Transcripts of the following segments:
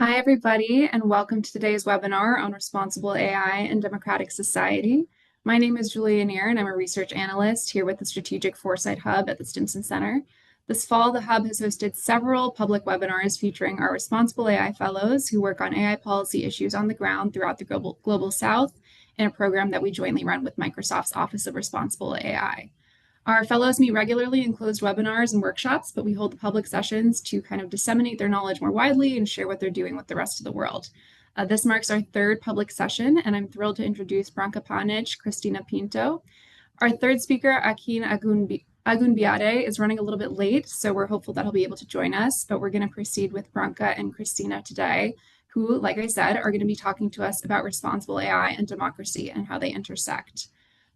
Hi, everybody, and welcome to today's webinar on responsible AI and democratic society. My name is Julia Neer, and I'm a research analyst here with the Strategic Foresight Hub at the Stimson Center. This fall, the Hub has hosted several public webinars featuring our responsible AI fellows who work on AI policy issues on the ground throughout the global South in a program that we jointly run with Microsoft's Office of Responsible AI. Our fellows meet regularly in closed webinars and workshops, but we hold the public sessions to kind of disseminate their knowledge more widely and share what they're doing with the rest of the world. This marks our third public session, and I'm thrilled to introduce Branka Panic, Christina Pinto. Our third speaker, Akin Agunbiade, is running a little bit late, so we're hopeful that he'll be able to join us, but we're going to proceed with Branka and Christina today, who, like I said, are going to be talking to us about responsible AI and democracy and how they intersect.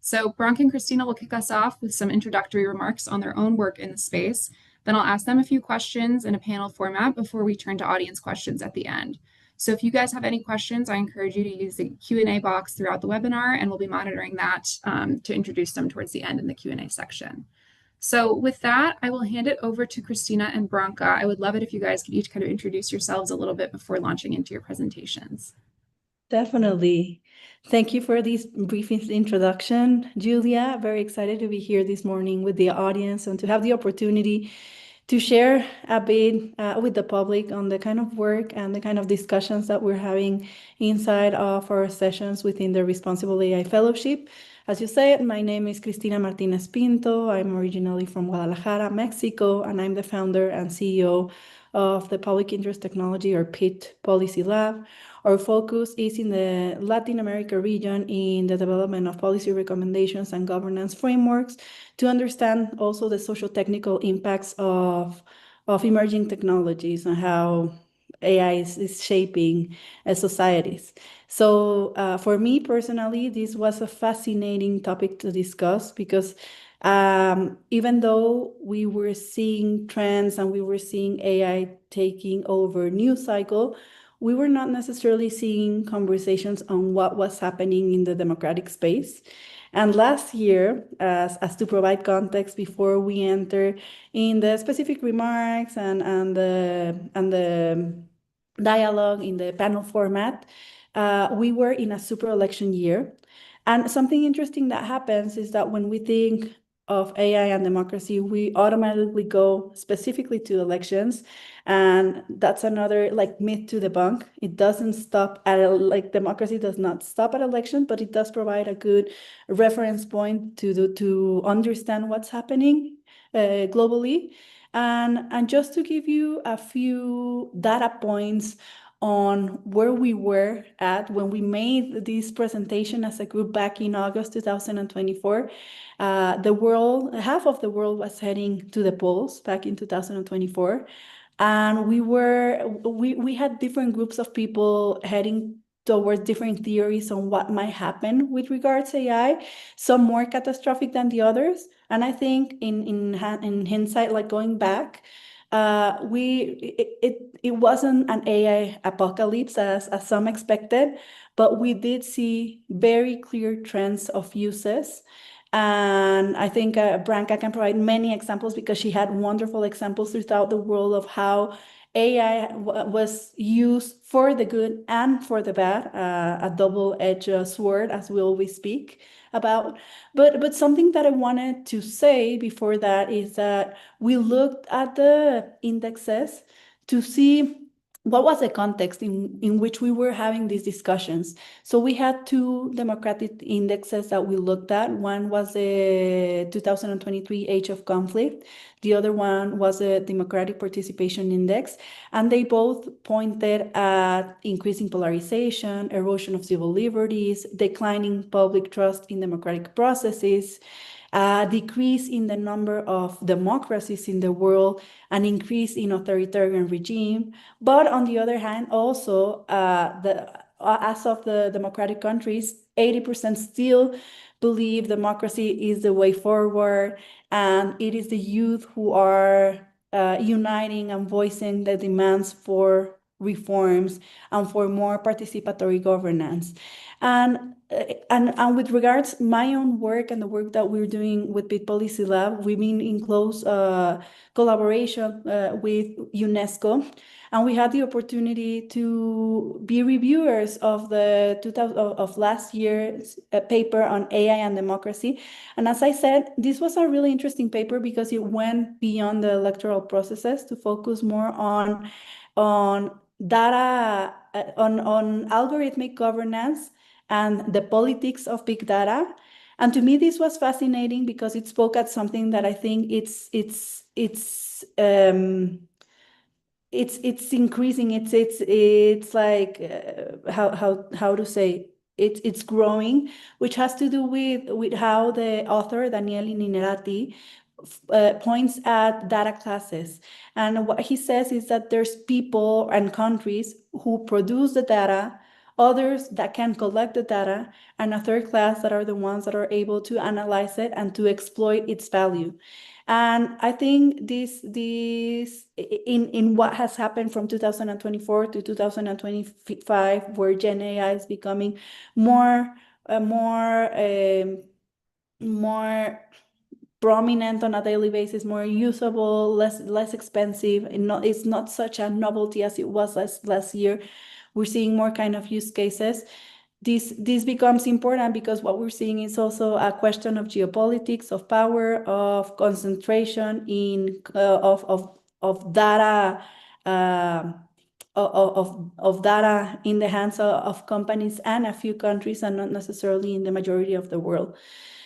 So Branka and Christina will kick us off with some introductory remarks on their own work in the space. Then I'll ask them a few questions in a panel format before we turn to audience questions at the end. So if you guys have any questions, I encourage you to use the Q&A box throughout the webinar, and we'll be monitoring that to introduce them towards the end in the Q&A section. So with that, I will hand it over to Christina and Branka. I would love it if you guys could each kind of introduce yourselves a little bit before launching into your presentations. Definitely. Thank you for this brief introduction, Julia. Very excited to be here this morning with the audience and to have the opportunity to share a bit with the public on the kind of work and the kind of discussions that we're having inside of our sessions within the Responsible AI Fellowship. As you said, my name is Cristina Martinez Pinto. I'm originally from Guadalajara, Mexico, and I'm the founder and CEO of the Public Interest Technology, or PIT, Policy Lab. Our focus is in the Latin America region in the development of policy recommendations and governance frameworks to understand also the social technical impacts of emerging technologies and how AI is shaping societies. So for me personally, this was a fascinating topic to discuss because even though we were seeing trends and we were seeing AI taking over news cycle, we were not necessarily seeing conversations on what was happening in the democratic space. And last year, as to provide context before we enter in the specific remarks and the dialogue in the panel format, we were in a super election year. And something interesting that happens is that when we think of AI and democracy, we automatically go specifically to elections. And that's another myth to debunk. It doesn't stop at democracy does not stop at election, but it does provide a good reference point to understand what's happening globally. And just to give you a few data points on where we were at when we made this presentation as a group back in August 2024. Half of the world was heading to the polls back in 2024. And we had different groups of people heading towards different theories on what might happen with regards to AI, some more catastrophic than the others. And I think in hindsight, going back, it wasn't an AI apocalypse as some expected, but we did see very clear trends of uses. And I think Branka can provide many examples because she had wonderful examples throughout the world of how AI was used for the good and for the bad, a double-edged sword, as we always speak about. But something that I wanted to say before that is that we looked at the indexes to see what was the context in which we were having these discussions. So we had two democratic indexes that we looked at. One was the 2023 Age of Conflict. The other one was a Democratic Participation Index. And they both pointed at increasing polarization, erosion of civil liberties, declining public trust in democratic processes, a decrease in the number of democracies in the world, an increase in authoritarian regime. But on the other hand, also, as of the democratic countries, 80% still believe democracy is the way forward, and it is the youth who are uniting and voicing the demands for reforms and for more participatory governance. And with regards my own work and the work that we're doing with Bit Policy Lab, we've been in close collaboration with UNESCO, and we had the opportunity to be reviewers of the 2000 of last year's paper on AI and democracy. And as I said, this was a really interesting paper because it went beyond the electoral processes to focus more on data, on algorithmic governance and the politics of big data. And to me, this was fascinating because it spoke at something that I think it's increasing. It's like how to say it's growing, which has to do with how the author Daniele Ninerati points at data classes. And what he says is that there's people and countries who produce the data, others that can collect the data, and a third class that are the ones that are able to analyze it and to exploit its value. And I think this in what has happened from 2024 to 2025, where Gen AI is becoming more more prominent on a daily basis, more usable, less expensive, and it's not such a novelty as it was last year. We're seeing more kind of use cases. This becomes important because what we're seeing is also a question of geopolitics, of power, of concentration in of data, of data in the hands of companies and a few countries, and not necessarily in the majority of the world.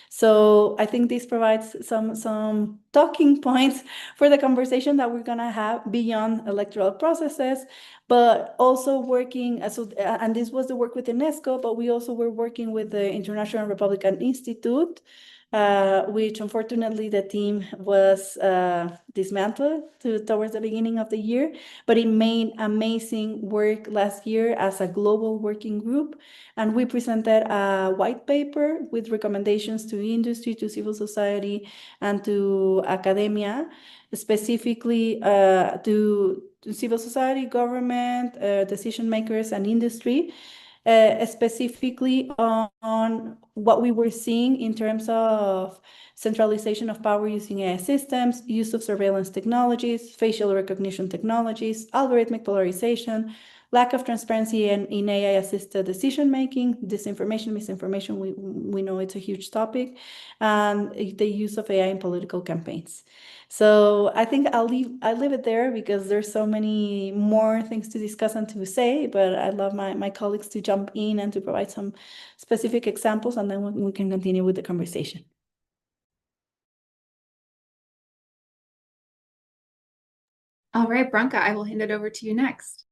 So I think this provides some talking points for the conversation that we're gonna have beyond electoral processes, but also working, and this was the work with UNESCO, but we also were working with the International Republican Institute, which unfortunately the team was dismantled towards the beginning of the year, but it made amazing work last year as a global working group. And we presented a white paper with recommendations to industry, to civil society, and to academia, specifically to civil society, government, decision makers, and industry, specifically on what we were seeing in terms of centralization of power using AI systems, use of surveillance technologies, facial recognition technologies, algorithmic polarization, lack of transparency in AI-assisted decision-making, disinformation, misinformation, we know it's a huge topic, and the use of AI in political campaigns. So I think I'll leave it there because there's so many more things to discuss and to say, but I'd love my colleagues to jump in and to provide some specific examples, and then we can continue with the conversation. All right, Branka, I will hand it over to you next.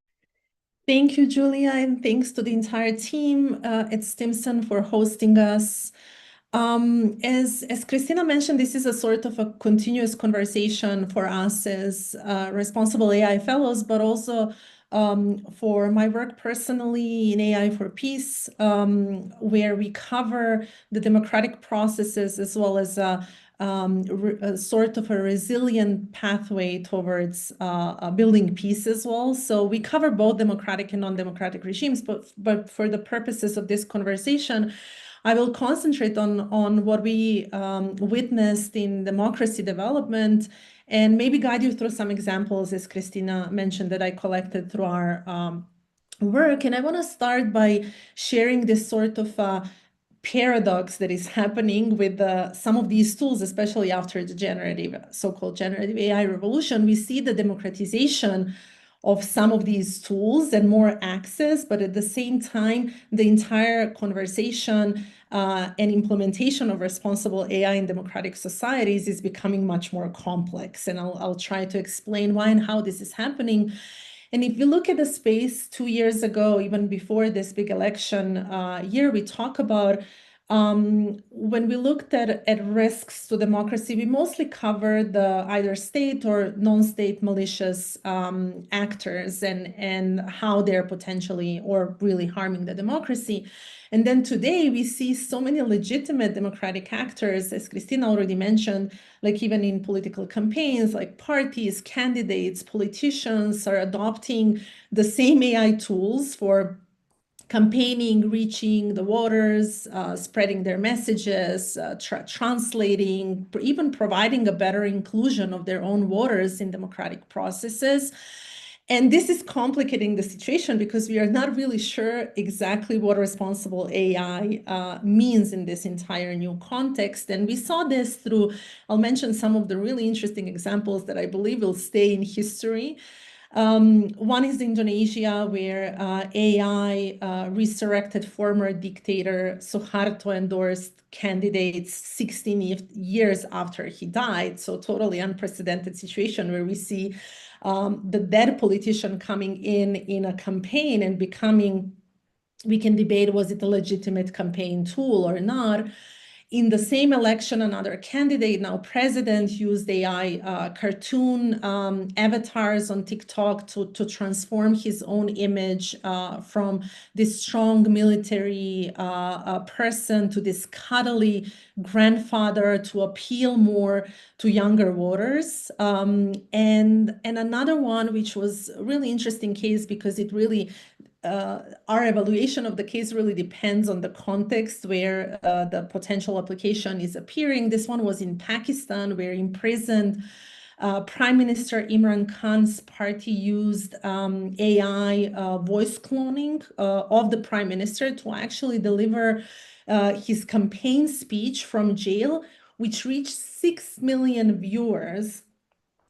Thank you, Julia, and thanks to the entire team at Stimson for hosting us. As Christina mentioned, this is a sort of a continuous conversation for us as responsible AI fellows, but also for my work personally in AI for Peace, where we cover the democratic processes as well as a sort of a resilient pathway towards building peace as well. So we cover both democratic and non-democratic regimes, but for the purposes of this conversation, I will concentrate on what we witnessed in democracy development and maybe guide you through some examples, as Christina mentioned, that I collected through our work. And I want to start by sharing this sort of paradox that is happening with some of these tools, especially after the so-called generative AI revolution. We see the democratization of some of these tools and more access, but at the same time, the entire conversation and implementation of responsible AI in democratic societies is becoming much more complex. And I'll try to explain why and how this is happening. And if you look at the space 2 years ago, even before this big election year, we talk about When we looked at risks to democracy, we mostly covered the either state or non-state malicious actors and how they're potentially or really harming the democracy. And then today we see so many legitimate democratic actors, as Christina already mentioned, like even in political campaigns, like parties, candidates, politicians are adopting the same AI tools for campaigning, reaching the voters, spreading their messages, translating, even providing a better inclusion of their own voters in democratic processes. And this is complicating the situation because we are not really sure exactly what responsible AI means in this entire new context. And we saw this through, I'll mention some of the really interesting examples that I believe will stay in history. One is Indonesia, where AI resurrected former dictator Suharto endorsed candidates 16 years after he died. So totally unprecedented situation where we see the dead politician coming in a campaign and becoming, we can debate, was it a legitimate campaign tool or not? In the same election, another candidate, now president, used AI cartoon avatars on TikTok to transform his own image from this strong military person to this cuddly grandfather to appeal more to younger voters. And another one, which was a really interesting case because it really our evaluation of the case really depends on the context where the potential application is appearing. This one was in Pakistan, where imprisoned Prime Minister Imran Khan's party used AI voice cloning of the Prime Minister to actually deliver his campaign speech from jail, which reached 6 million viewers,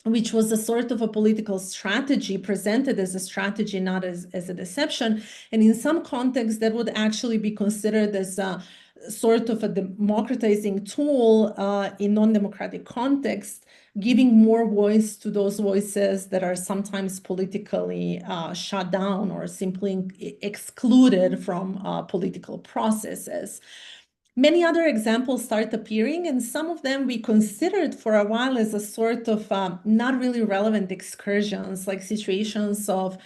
which was a sort of a political strategy presented as a strategy, not as a deception. And in some contexts, that would actually be considered as a sort of a democratizing tool in non-democratic context, giving more voice to those voices that are sometimes politically shut down or simply excluded from political processes. Many other examples start appearing, and some of them we considered for a while as a sort of not really relevant excursions, like situations of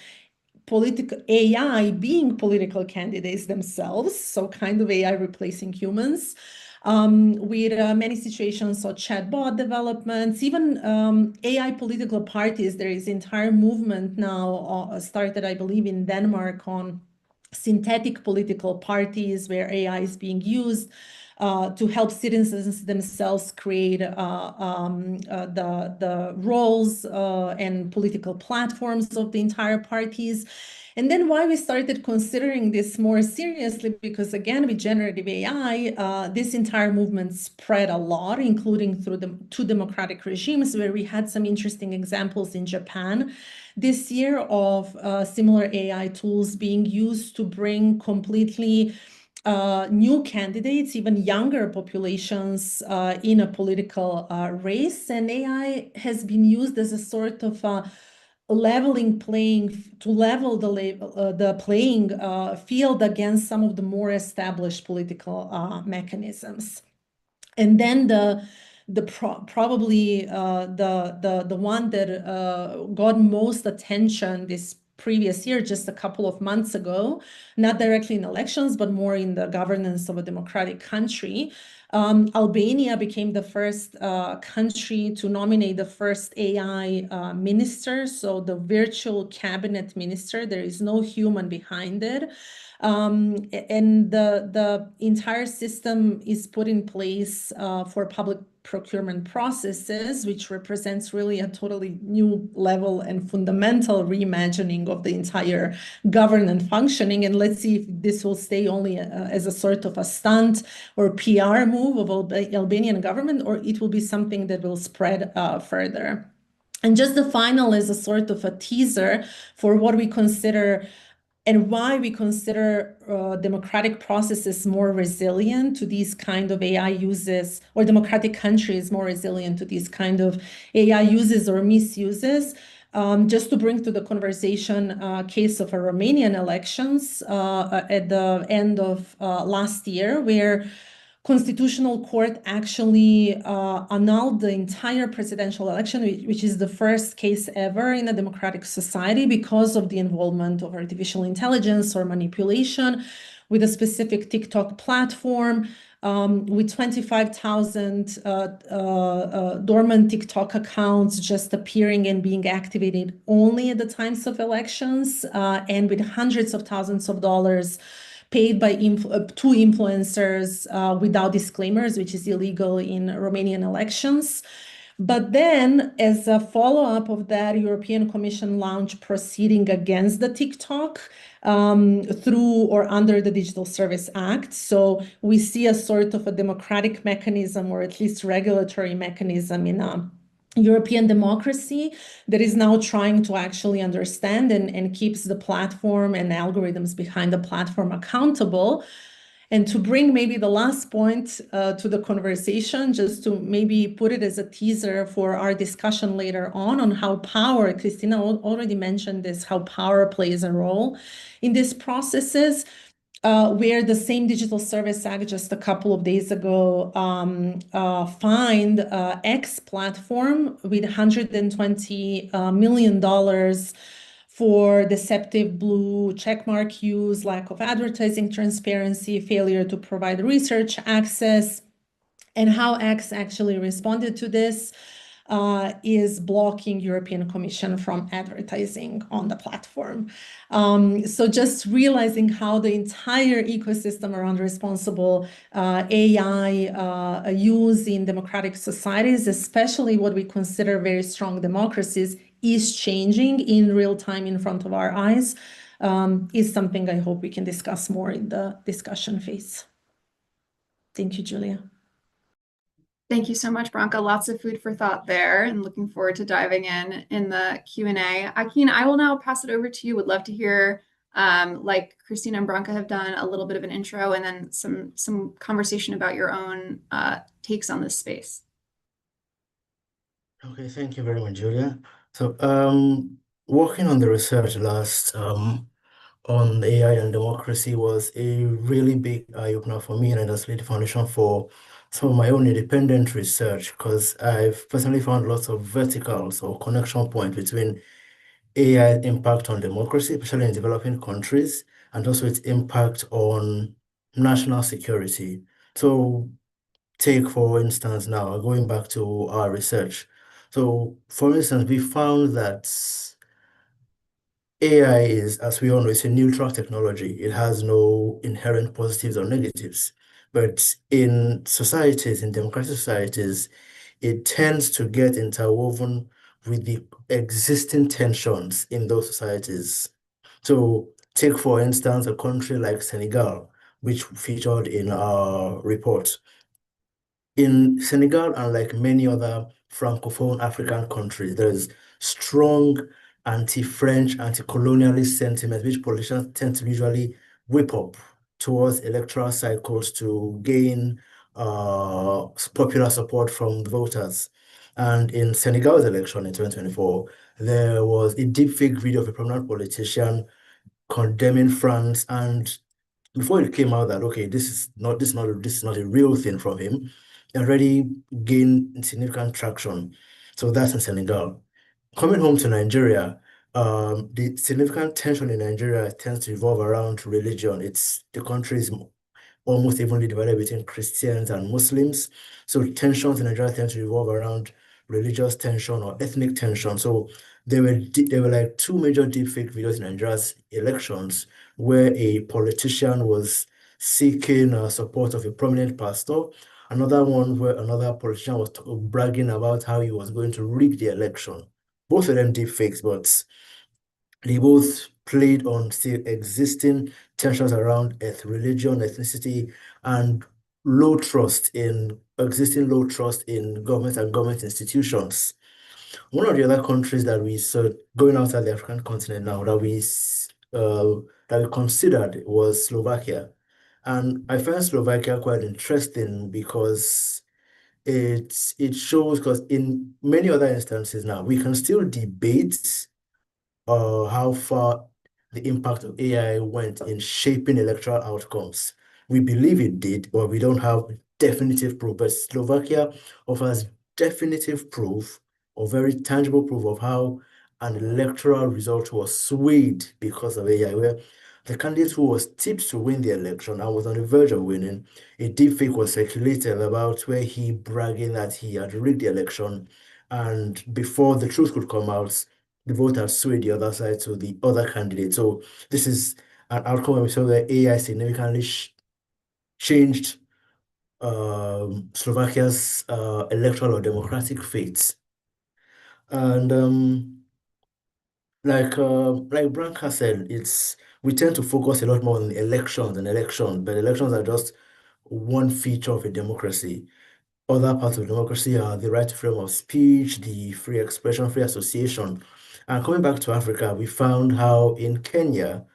political AI being political candidates themselves, so kind of AI replacing humans. With many situations of chatbot developments, even AI political parties. There is entire movement now started, I believe, in Denmark on synthetic political parties where AI is being used to help citizens themselves create the roles and political platforms of the entire parties. And then why we started considering this more seriously, because again, with generative AI, this entire movement spread a lot, including through the two democratic regimes, where we had some interesting examples in Japan this year of similar AI tools being used to bring completely new candidates, even younger populations in a political race. And AI has been used as a sort of leveling playing to level the playing field against some of the more established political mechanisms. And then probably the one that got most attention this previous year, just a couple of months ago, not directly in elections, but more in the governance of a democratic country. Albania became the first country to nominate the first AI minister, so the virtual cabinet minister. There is no human behind it. And the entire system is put in place for public procurement processes, which represents really a totally new level and fundamental reimagining of the entire governance functioning. And let's see if this will stay only as a sort of a stunt or PR move of Albanian government, or it will be something that will spread further. And just the final is a sort of a teaser for what we consider and why we consider democratic processes more resilient to these kind of AI uses, or democratic countries more resilient to these kind of AI uses or misuses. Just to bring to the conversation case of a Romanian elections at the end of last year, where Constitutional Court actually annulled the entire presidential election, which is the first case ever in a democratic society because of the involvement of artificial intelligence or manipulation with a specific TikTok platform. With 25,000 dormant TikTok accounts just appearing and being activated only at the times of elections, and with hundreds of thousands of dollars paid by two influencers without disclaimers, which is illegal in Romanian elections. But then, as a follow-up of that, European Commission launched proceeding against the TikTok through or under the Digital Service Act. So we see a sort of a democratic mechanism, or at least regulatory mechanism in a European democracy that is now trying to actually understand and keeps the platform and algorithms behind the platform accountable. And to bring maybe the last point to the conversation, just to maybe put it as a teaser for our discussion later on how power, Christina already mentioned this, how power plays a role in these processes, where the same Digital Service Act just a couple of days ago fined X platform with $120 million for deceptive blue checkmark use, lack of advertising transparency, failure to provide research access. And how X actually responded to this is blocking European Commission from advertising on the platform. So just realizing how the entire ecosystem around responsible AI use in democratic societies, especially what we consider very strong democracies, is changing in real time in front of our eyes, is something I hope we can discuss more in the discussion phase. Thank you, Julia. Thank you so much, Branka. Lots of food for thought there, and looking forward to diving in the Q&A. Akin, I will now pass it over to you. Would love to hear, like Christina and Branka have done, a little bit of an intro and then some conversation about your own takes on this space. Okay, thank you very much, Julia. So, working on the research last on AI and democracy was a really big eye-opener for me, and it has laid the foundation for some of my own independent research because I've personally found lots of verticals or connection point between AI impact on democracy, especially in developing countries, and also its impact on national security. So, take for instance now, going back to our research. So, for instance, we found that AI is, as we all know, it's a neutral technology. It has no inherent positives or negatives. But in societies, in democratic societies, it tends to get interwoven with the existing tensions in those societies. So take, for instance, a country like Senegal, which featured in our report. In Senegal, unlike many other Francophone African countries, there is strong anti-French, anti-colonialist sentiment, which politicians tend to usually whip up towards electoral cycles to gain popular support from voters. And in Senegal's election in 2024, there was a deepfake video of a prominent politician condemning France, and before it came out that okay, this is not a real thing from him, it already gained significant traction. So that's in Senegal. Coming home to Nigeria, the significant tension in Nigeria tends to revolve around religion. The country is almost evenly divided between Christians and Muslims. So tensions in Nigeria tend to revolve around religious tension or ethnic tension. So there were like two major deepfake videos in Nigeria's elections where a politician was seeking support of a prominent pastor. Another one where another politician was bragging about how he was going to rig the election. Both of them deepfakes, but they both played on still existing tensions around religion, ethnicity, and existing low trust in government and government institutions. One of the other countries that we saw going outside the African continent now that we considered was Slovakia. And I find Slovakia quite interesting because it shows, because in many other instances now, we can still debate how far the impact of AI went in shaping electoral outcomes. We believe it did, but we don't have definitive proof, but Slovakia offers definitive proof or very tangible proof of how an electoral result was swayed because of AI, where the candidate who was tipped to win the election and was on the verge of winning, a deepfake was circulated about where he bragging that he had rigged the election, and before the truth could come out, the vote had swayed the other side to the other candidate. So this is an outcome where we saw that AI significantly changed Slovakia's electoral or democratic fates. And like Branka said, it's we tend to focus a lot more on elections, but elections are just one feature of a democracy. Other parts of democracy are the right to freedom of speech, the free expression, free association. And coming back to Africa, we found how in Kenya,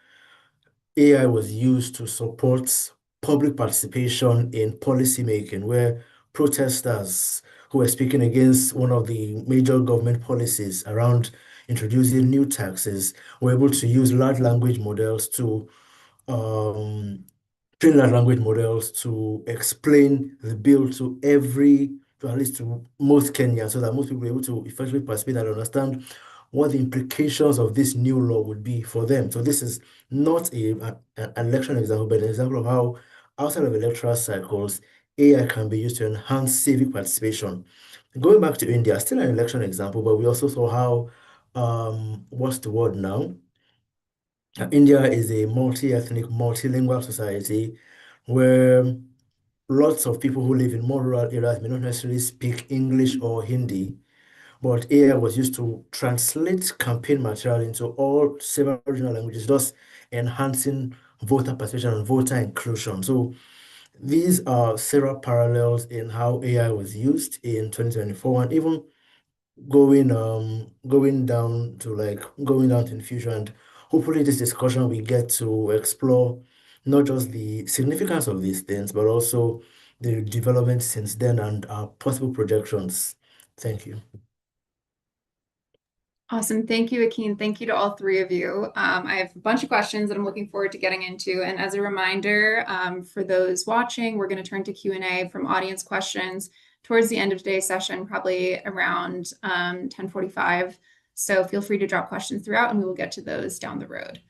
AI was used to support public participation in policy making, where protesters who were speaking against one of the major government policies around introducing new taxes were able to use large language models to um, train large language models to explain the bill to at least to most Kenyans, so that most people were able to effectively participate and understand what the implications of this new law would be for them. So this is not an election example, but an example of how outside of electoral cycles, AI can be used to enhance civic participation. Going back to India, still an election example, but we also saw how, what's the word now? India is a multi-ethnic, multilingual society where lots of people who live in more rural areas may not necessarily speak English or Hindi, but AI was used to translate campaign material into all several regional languages, thus enhancing voter participation and voter inclusion. So these are several parallels in how AI was used in 2024, and even going down to the future. And hopefully this discussion we get to explore not just the significance of these things, but also the development since then and our possible projections. Thank you. Awesome. Thank you, Akin. Thank you to all three of you. I have a bunch of questions that I'm looking forward to getting into. And as a reminder, for those watching, we're going to turn to Q&A from audience questions towards the end of today's session, probably around 10:45. So feel free to drop questions throughout and we will get to those down the road.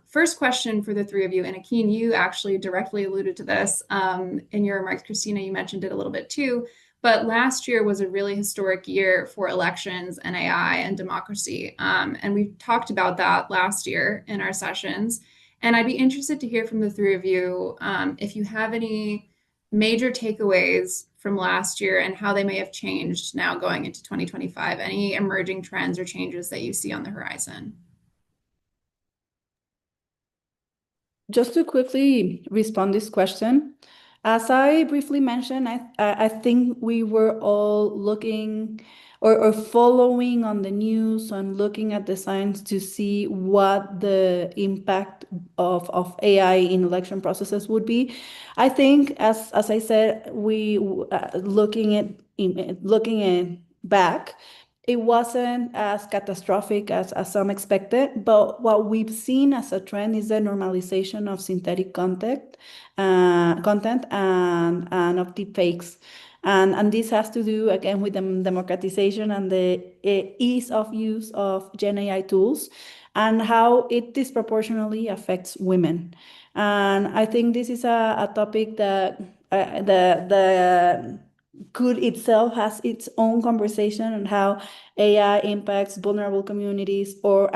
First question for the three of you, and Akin, you actually directly alluded to this in your remarks. Christina, you mentioned it a little bit too. But last year was a really historic year for elections and AI and democracy. And we talked about that last year in our sessions. And I'd be interested to hear from the three of you if you have any major takeaways from last year and how they may have changed now going into 2025, any emerging trends or changes that you see on the horizon. Just to quickly respond this question, as I briefly mentioned, I think we were all looking or following on the news and looking at the signs to see what the impact of AI in election processes would be. I think, as I said, looking at back, it wasn't as catastrophic as some expected, but what we've seen as a trend is the normalization of synthetic content and of deepfakes. And this has to do, again, with the democratization and the ease of use of Gen AI tools and how it disproportionately affects women. And I think this is a topic that the could itself has its own conversation on how AI impacts vulnerable communities or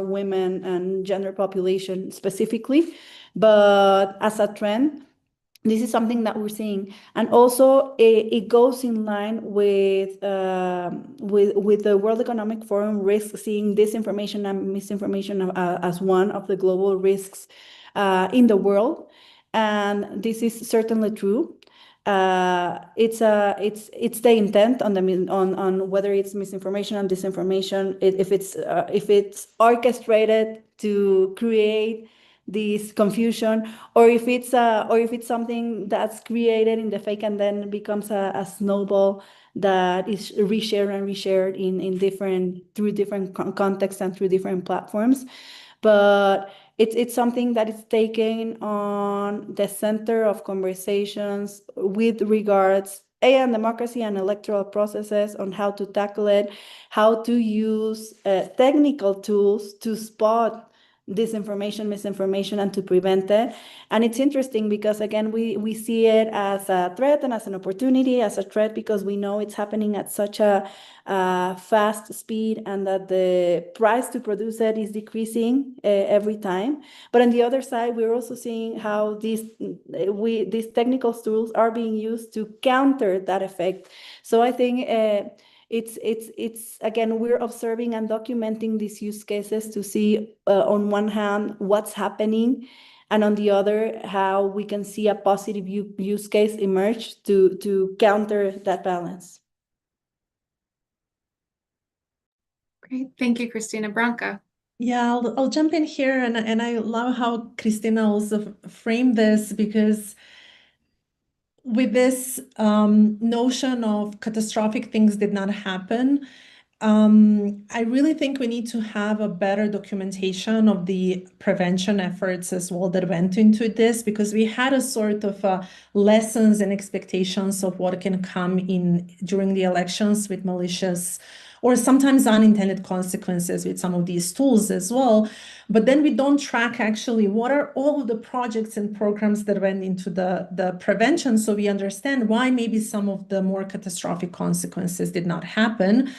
women and gender population specifically. But as a trend, this is something that we're seeing, and also it goes in line with the World Economic Forum risk, seeing disinformation and misinformation as one of the global risks in the world, and this is certainly true. It's the intent on whether it's misinformation and disinformation, if it's orchestrated to create this confusion, or if it's something that's created in the fake and then becomes a snowball that is reshared and reshared through different contexts and through different platforms. But it's something that is taken on the center of conversations with regards and democracy and electoral processes, on how to tackle it, how to use technical tools to spot disinformation, misinformation, and to prevent it. And it's interesting because, again, we see it as a threat and as an opportunity. As a threat because we know it's happening at such a fast speed, and that the price to produce it is decreasing every time. But on the other side, we're also seeing how these technical tools are being used to counter that effect. So I think it's again, we're observing and documenting these use cases to see on one hand what's happening, and on the other how we can see a positive use case emerge to counter that balance. Great. Thank you, Christina. Branca. Yeah, I'll jump in here, and I love how Christina also framed this, because with this notion of catastrophic things did not happen, I really think we need to have a better documentation of the prevention efforts as well that went into this, because we had a sort of lessons and expectations of what can come in during the elections with malicious or sometimes unintended consequences with some of these tools as well. But then we don't track actually what are all of the projects and programs that went into the prevention, so we understand why maybe some of the more catastrophic consequences did not happen.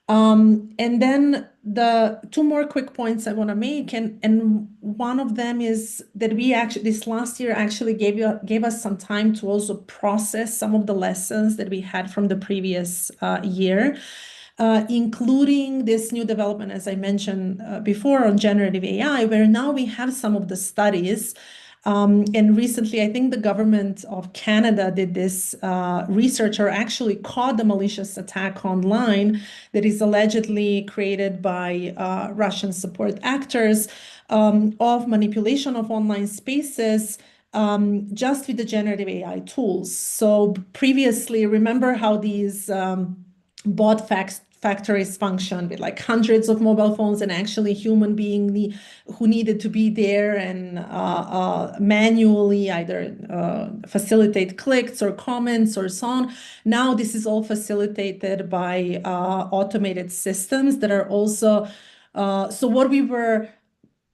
And then the two more quick points I want to make, and one of them is that we actually this last year actually gave us some time to also process some of the lessons that we had from the previous year. Including this new development, as I mentioned before, on generative AI, where now we have some of the studies. And recently, I think the government of Canada did this research, or actually caught the malicious attack online that is allegedly created by Russian support actors of manipulation of online spaces. Just with the generative AI tools. So previously, remember how these bot factories function with like hundreds of mobile phones, and actually human being who needed to be there and manually either facilitate clicks or comments or so on. Now this is all facilitated by automated systems that are also so what we were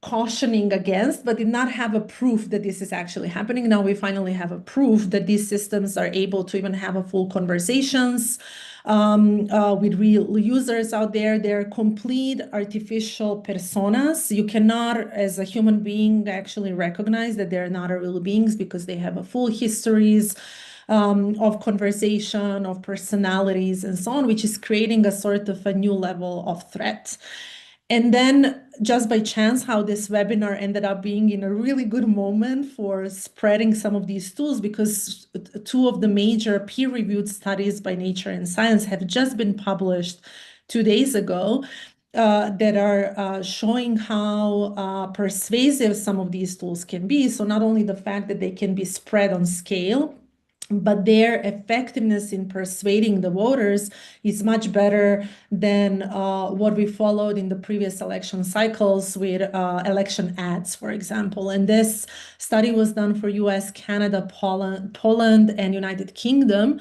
cautioning against, but did not have a proof that this is actually happening. Now we finally have a proof that these systems are able to even have a full conversations with real users out there. They're complete artificial personas. You cannot, as a human being, actually recognize that they're not real beings, because they have a full histories of conversation, of personalities, and so on, which is creating a sort of a new level of threat. And then, just by chance, how this webinar ended up being in a really good moment for spreading some of these tools, because two of the major peer-reviewed studies by Nature and Science have just been published 2 days ago that are showing how persuasive some of these tools can be. So not only the fact that they can be spread on scale, but their effectiveness in persuading the voters is much better than what we followed in the previous election cycles with election ads, for example. And this study was done for US, Canada, Poland, and United Kingdom.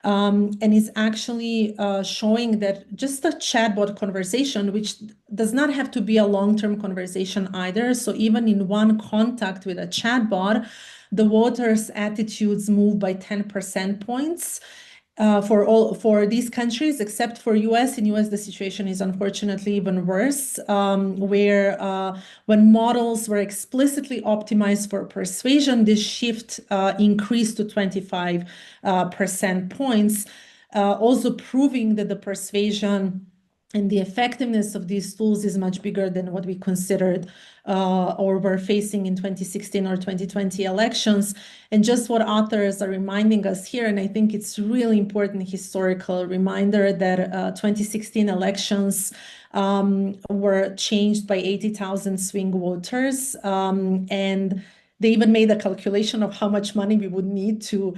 And is actually showing that just a chatbot conversation, which does not have to be a long-term conversation either. So even in one contact with a chatbot, the voters' attitudes move by 10% points for these countries, except for US. In US, the situation is unfortunately even worse, where when models were explicitly optimized for persuasion, this shift increased to 25% points, also proving that the persuasion and the effectiveness of these tools is much bigger than what we considered or were facing in 2016 or 2020 elections. And just what authors are reminding us here, and I think it's really important historical reminder that 2016 elections were changed by 80,000 swing voters. And They even made a calculation of how much money we would need to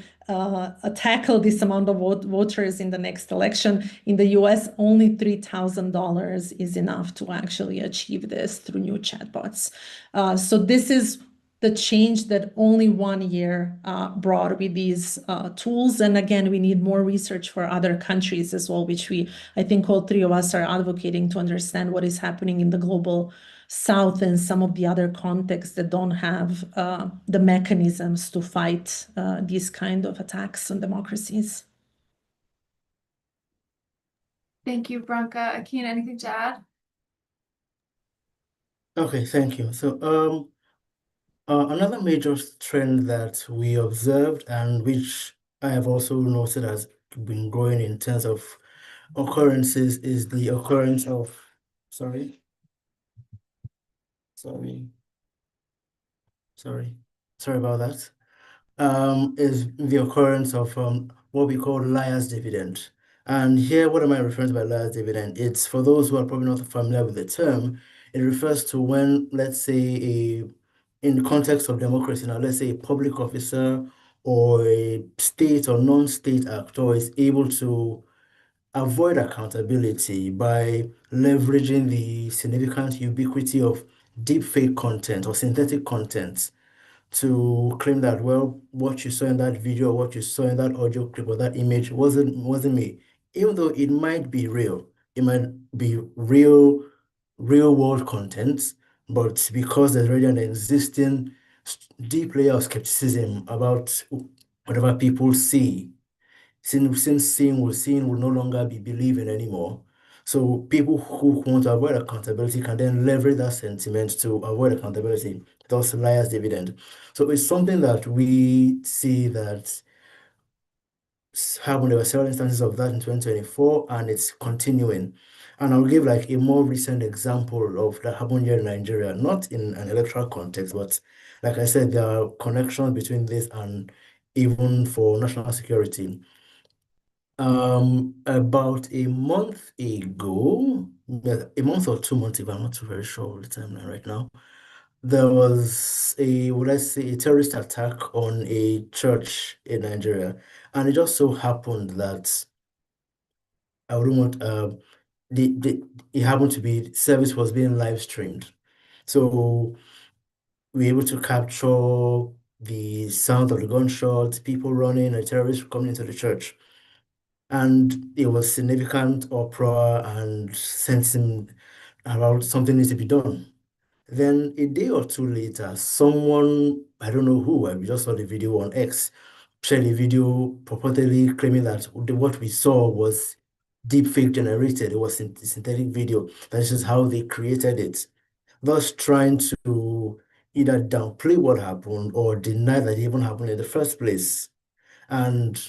tackle this amount of voters in the next election. In the US, only $3,000 is enough to actually achieve this through new chatbots. So this is the change that only 1 year brought with these tools. And again, we need more research for other countries as well, which I think all three of us are advocating to understand what is happening in the global South and some of the other contexts that don't have the mechanisms to fight these kind of attacks on democracies. Thank you, Branka. Akin, anything to add? Okay, thank you. So, another major trend that we observed and which I have also noted has been growing in terms of occurrences is the occurrence of, sorry, sorry, sorry about that. Is the occurrence of what we call liar's dividend. And here, what am I referring to by liar's dividend? It's for those who are probably not familiar with the term, it refers to when, let's say, in the context of democracy, now let's say a public officer or a state or non-state actor is able to avoid accountability by leveraging the significant ubiquity of deepfake content or synthetic content to claim that, well, what you saw in that video, what you saw in that audio clip or that image wasn't me. Even though it might be real, it might be real world content, but because there's already an existing deep layer of skepticism about whatever people see, since seeing will no longer be believing anymore. So people who want to avoid accountability can then leverage that sentiment to avoid accountability, thus liar's dividend. So it's something that we see that happened. There were several instances of that in 2024, and it's continuing. And I'll give like a more recent example of that happened here in Nigeria, not in an electoral context, but like I said, there are connections between this and even for national security. About a month ago, yeah, a month or 2 months ago, I'm not too very sure of the timeline right now. There was would I say, a terrorist attack on a church in Nigeria, and it just so happened that I wouldn't want it happened to be service was being live streamed, so we were able to capture the sound of the gunshots, people running, a terrorist coming into the church. And it was significant uproar and sensing about something needs to be done. Then a day or two later, someone, I don't know who, I just saw the video on X, shared a video purportedly claiming that what we saw was deepfake generated. It was synthetic video. That's just how they created it. Thus trying to either downplay what happened or deny that it even happened in the first place. And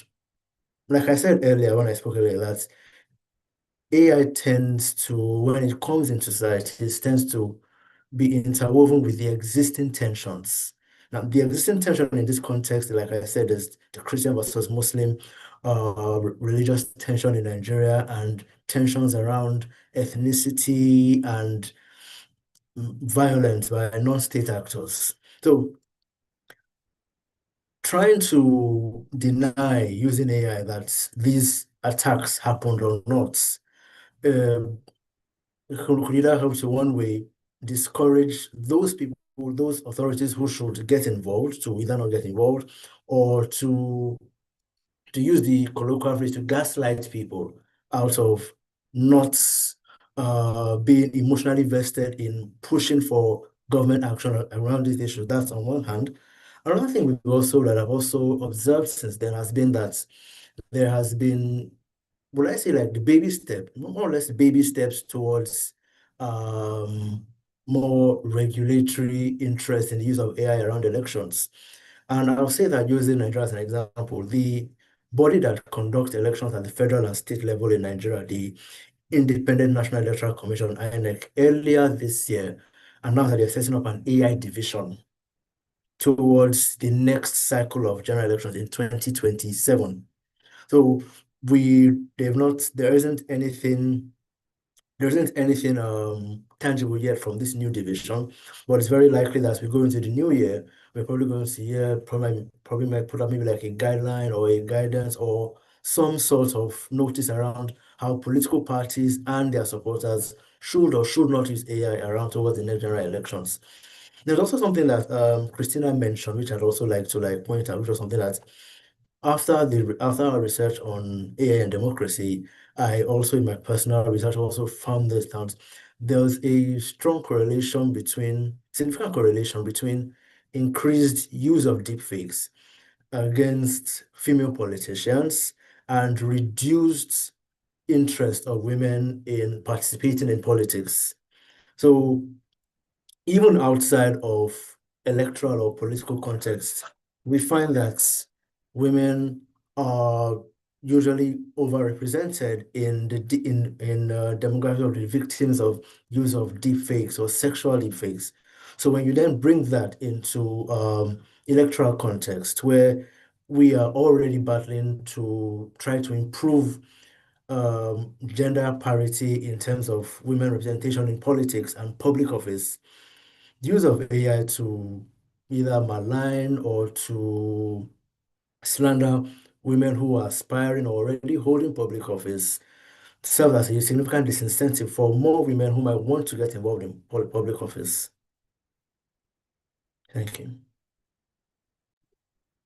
like I said earlier, when I spoke earlier, that AI tends to, when it comes into society, it tends to be interwoven with the existing tensions. Now, the existing tension in this context, like I said, is the Christian versus Muslim religious tension in Nigeria and tensions around ethnicity and violence by non-state actors. So trying to deny using AI that these attacks happened or not um, could either help to one way discourage those people, those authorities who should get involved to either not get involved or to use the colloquial phrase to gaslight people out of not being emotionally vested in pushing for government action around these issues. That's on one hand. Another thing that I've also observed since then has been that there has been, would I say, like the baby step, more or less baby steps towards um, more regulatory interest in the use of AI around elections. And I'll say that using Nigeria as an example, the body that conducts elections at the federal and state level in Nigeria, the Independent National Electoral Commission, INEC, earlier this year announced that they're setting up an AI division towards the next cycle of general elections in 2027. So there isn't anything there isn't anything tangible yet from this new division, but it's very likely that as we go into the new year, we're probably going to hear probably might put up maybe like a guideline or a guidance or some sort of notice around how political parties and their supporters should or should not use AI around towards the next general elections. There's also something that Christina mentioned, which I'd also like to point out, which was something that after our research on AI and democracy, I also in my personal research also found this that there's a significant correlation between increased use of deepfakes against female politicians and reduced interest of women in participating in politics. So even outside of electoral or political context, we find that women are usually overrepresented in the demographic of the victims of use of deepfakes or sexual deepfakes. So when you then bring that into electoral context, where we are already battling to try to improve gender parity in terms of women representation in politics and public office, the use of AI to either malign or to slander women who are aspiring or already holding public office serves as a significant disincentive for more women who might want to get involved in public office. Thank you.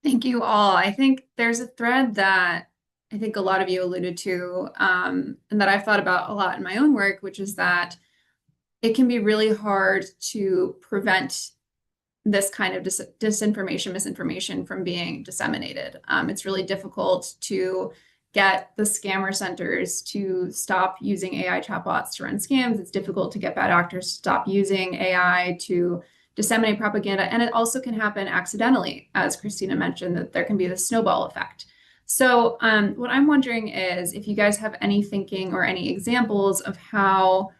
Thank you all. I think there's a thread that I think a lot of you alluded to, and that I've thought about a lot in my own work, which is that it can be really hard to prevent this kind of disinformation, misinformation from being disseminated. It's really difficult to get the scammer centers to stop using AI chatbots to run scams. It's difficult to get bad actors to stop using AI to disseminate propaganda. And it also can happen accidentally, as Christina mentioned, that there can be this snowball effect. So what I'm wondering is if you guys have any thinking or any examples of how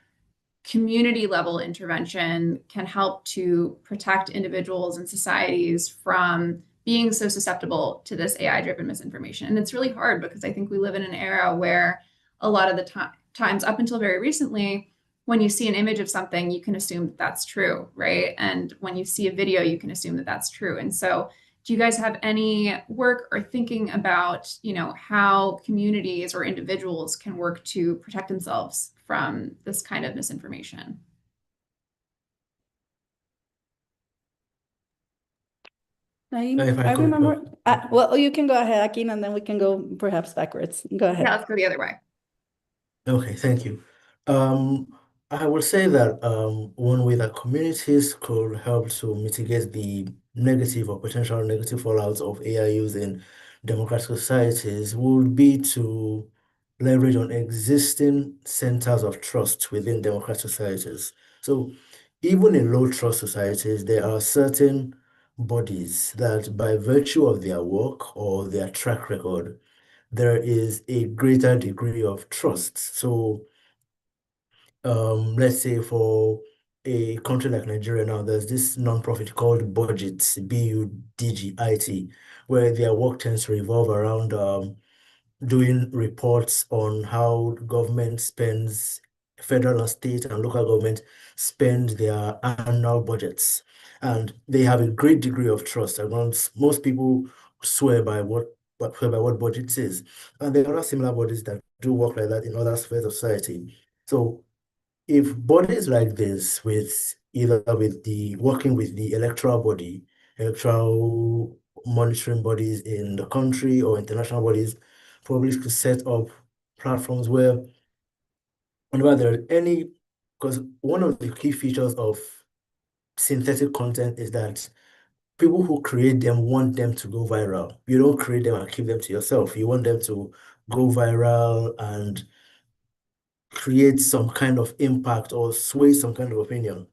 community level intervention can help to protect individuals and societies from being so susceptible to this AI-driven misinformation. And it's really hard because I think we live in an era where a lot of the times up until very recently, when you see an image of something, you can assume that that's true, right? And when you see a video, you can assume that that's true. And so do you guys have any work or thinking about, how communities or individuals can work to protect themselves from this kind of misinformation? If I I could, remember, well, you can go ahead, Akin, and then we can go perhaps backwards. Go ahead. Yeah, let's go the other way. okay, thank you. Um, I would say that one way that communities could help to mitigate the negative or potential negative fallouts of AI use in democratic societies would be to leverage on existing centers of trust within democratic societies. So even in low trust societies, there are certain bodies that by virtue of their work or their track record, there is a greater degree of trust. So let's say for a country like Nigeria now, there's this nonprofit called Budget, Budgit, where their work tends to revolve around doing reports on how government spends, federal and state and local government spend their annual budgets. And they have a great degree of trust amongst most people swear by what budget is. And there are other similar bodies that do work like that in other spheres of society. So if bodies like this, with either with the working with the electoral body, electoral monitoring bodies in the country or international bodies, probably to set up platforms where whenever there are any, because one of the key features of synthetic content is that people who create them want them to go viral. You don't create them and keep them to yourself. You want them to go viral and create some kind of impact or sway some kind of opinion.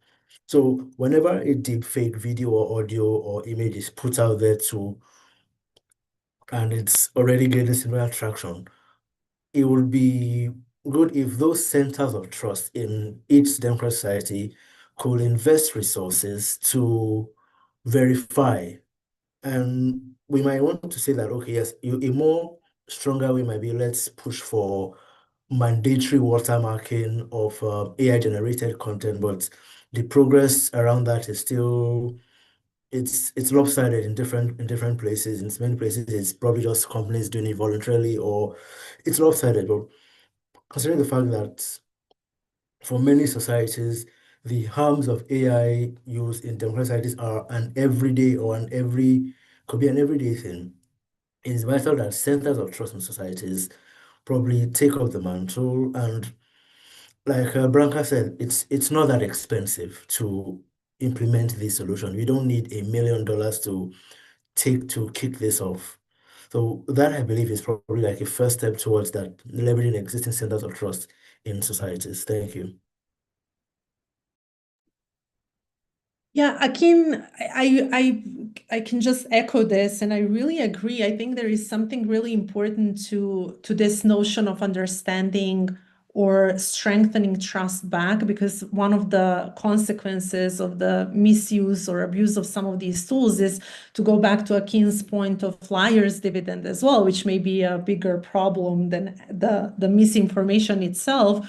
So whenever a deep fake video or audio or image is put out there and it's already getting similar traction, it would be good if those centers of trust in each democratic society could invest resources to verify. And we might want to say that, okay, yes, a more stronger way might be let's push for mandatory watermarking of AI-generated content, but the progress around that is still it's lopsided in different places. In many places, it's probably just companies doing it voluntarily, or it's lopsided. But considering the fact that for many societies, the harms of AI use in democratic societies are an everyday or an every could be an everyday thing. It is vital that centers of trust in societies probably take up the mantle. And like Branka said, it's not that expensive to implement this solution. We don't need $1 million to kick this off. So that I believe is probably like a first step towards that, leveraging existing centers of trust in societies. Thank you. Yeah, Akin, I can just echo this, and I really agree. I think there is something really important to this notion of understanding or strengthening trust back, because one of the consequences of the misuse or abuse of some of these tools is to go back to Akin's point of liar's dividend as well, which may be a bigger problem than the misinformation itself.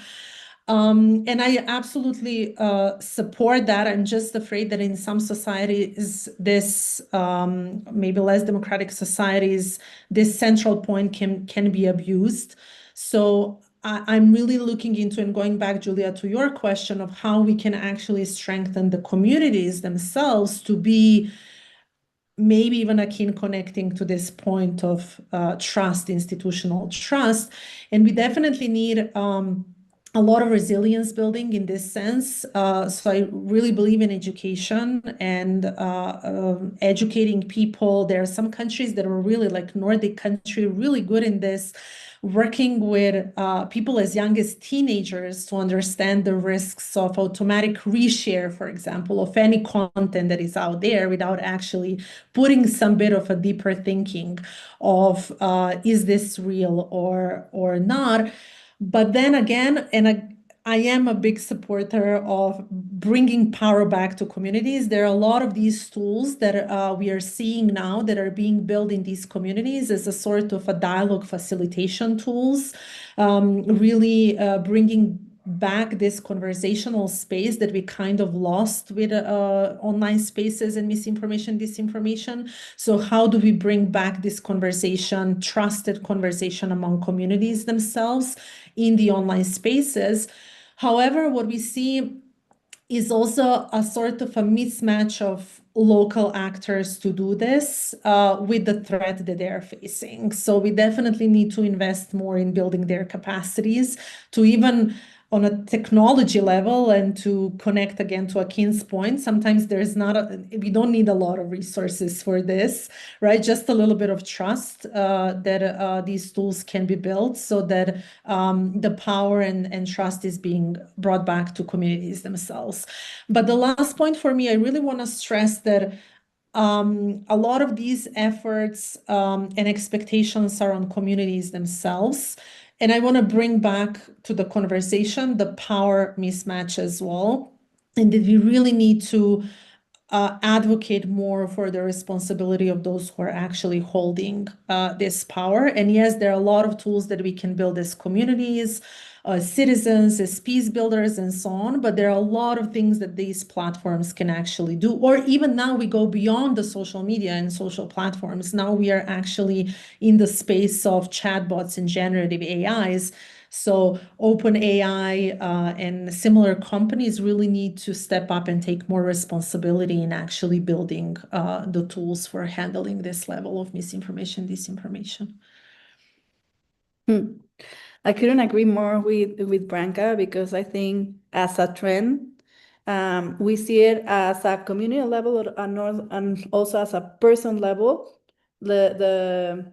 And I absolutely support that. I'm just afraid that in some societies, this maybe less democratic societies, this central point can be abused. So I'm really looking into, and going back, Julia, to your question of how we can actually strengthen the communities themselves to be maybe even akin connecting to this point of trust, institutional trust. And we definitely need a lot of resilience building in this sense. So I really believe in education and educating people. There are some countries that are really, like Nordic country, really good in this, working with people as young as teenagers to understand the risks of automatic reshare, for example, of any content that is out there without actually putting some bit of a deeper thinking of is this real or not. But then again, I am a big supporter of bringing power back to communities. There are a lot of these tools that we are seeing now that are being built in these communities as a sort of a dialogue facilitation tools, really bringing back this conversational space that we kind of lost with online spaces and misinformation, disinformation. So how do we bring back this conversation, trusted conversation among communities themselves in the online spaces? However, what we see is also a sort of a mismatch of local actors to do this with the threat that they're facing. So we definitely need to invest more in building their capacities to even on a technology level, and to connect again to Akin's point, sometimes we don't need a lot of resources for this, right? Just a little bit of trust that these tools can be built so that the power and trust is being brought back to communities themselves. But the last point for me, I really want to stress that a lot of these efforts and expectations are on communities themselves. And I want to bring back to the conversation the power mismatch as well. And that we really need to advocate more for the responsibility of those who are actually holding this power. And yes, there are a lot of tools that we can build as communities, citizens, as peace builders, and so on. But there are a lot of things that these platforms can actually do. Or even now we go beyond the social media and social platforms. Now we are actually in the space of chatbots and generative AIs. So OpenAI and similar companies really need to step up and take more responsibility in actually building the tools for handling this level of misinformation, disinformation. I couldn't agree more with Branka, because I think as a trend, we see it as a community level and also as a person level, the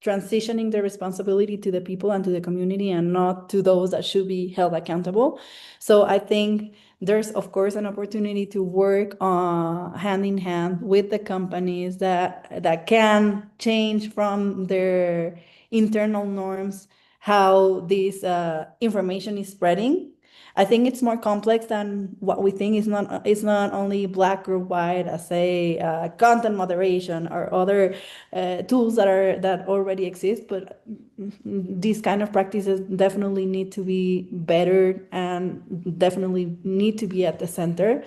transitioning the responsibility to the people and to the community and not to those that should be held accountable. So I think there's, of course, an opportunity to work hand in hand with the companies that can change from their internal norms how this information is spreading. I think it's more complex than what we think. It's not only black or white, as say content moderation or other tools that already exist, but these kind of practices definitely need to be better and definitely need to be at the center.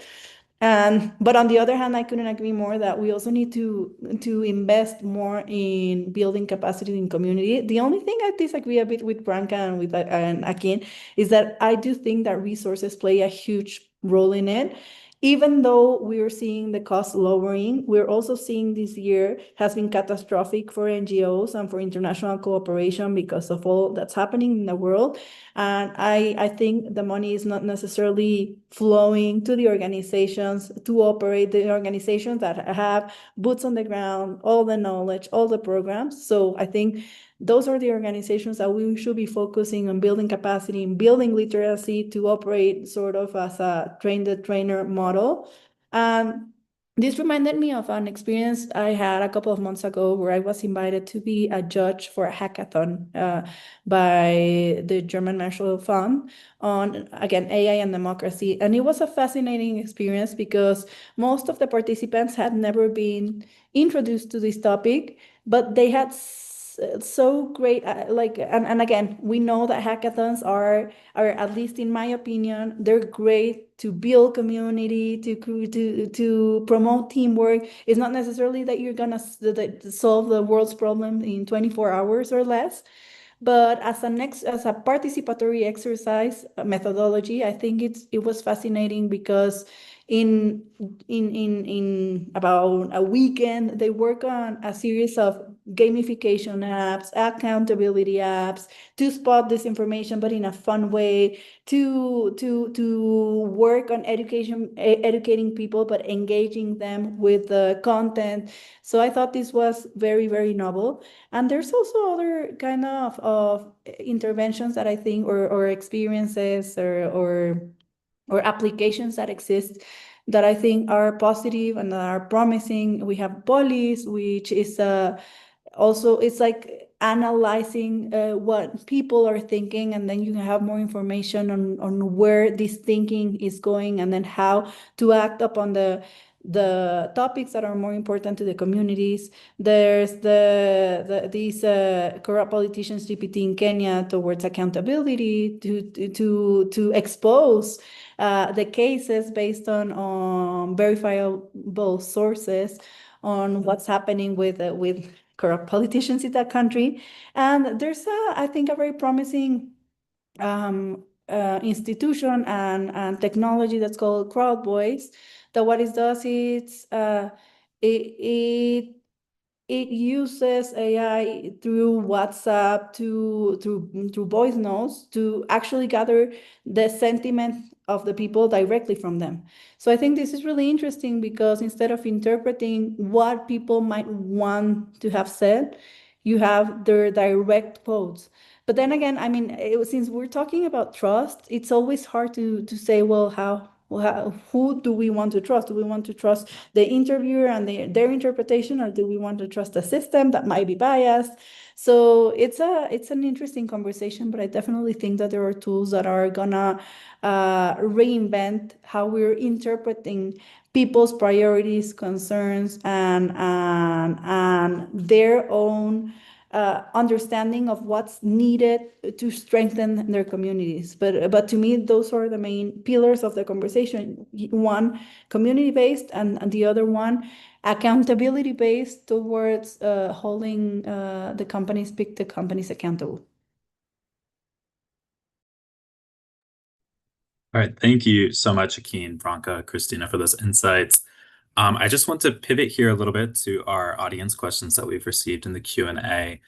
But on the other hand, I couldn't agree more that we also need to invest more in building capacity in community. The only thing I disagree a bit with Branca and Akin is that I do think that resources play a huge role in it. Even though we're seeing the cost lowering, we're also seeing this year has been catastrophic for NGOs and for international cooperation because of all that's happening in the world. And I think the money is not necessarily flowing to the organizations to operate, the organizations that have boots on the ground, all the knowledge, all the programs. So I think those are the organizations that we should be focusing on building capacity and building literacy to operate sort of as a train the trainer model. This reminded me of an experience I had a couple of months ago where I was invited to be a judge for a hackathon by the German Marshall Fund on, again, AI and democracy. And it was a fascinating experience because most of the participants had never been introduced to this topic, but they had so great, and again, we know that hackathons are at least in my opinion, they're great to build community, to promote teamwork. It's not necessarily that you're gonna solve the world's problem in 24 hours or less, but as a participatory exercise methodology, I think it was fascinating because in about a weekend they work on a series of gamification apps, accountability apps to spot disinformation, but in a fun way, to work on educating people, but engaging them with the content. So I thought this was very, very novel. And there's also other kind of interventions that I think or experiences or applications that exist that I think are positive and that are promising. We have Polis, which is also it's like analyzing what people are thinking, and then you have more information on where this thinking is going, and then how to act upon the topics that are more important to the communities. There's these corrupt politicians GPT in Kenya towards accountability to expose the cases based on verifiable sources on what's happening with corrupt politicians in that country. And there's I think a very promising institution and technology that's called Crowd Voice, that what it does is it uses AI through WhatsApp through voice notes to actually gather the sentiment of the people directly from them. So I think this is really interesting because instead of interpreting what people might want to have said, you have their direct quotes. But then again, I mean, since we're talking about trust, it's always hard to say, well, who do we want to trust? Do we want to trust the interviewer and their interpretation, or do we want to trust the system that might be biased? So it's an interesting conversation, but I definitely think that there are tools that are gonna reinvent how we're interpreting people's priorities, concerns, and their own understanding of what's needed to strengthen their communities. But to me, those are the main pillars of the conversation. One, community-based, and the other one, accountability-based towards holding the companies accountable. All right, thank you so much, Akin, Branca, Christina, for those insights. I just want to pivot here a little bit to our audience questions that we've received in the Q&A.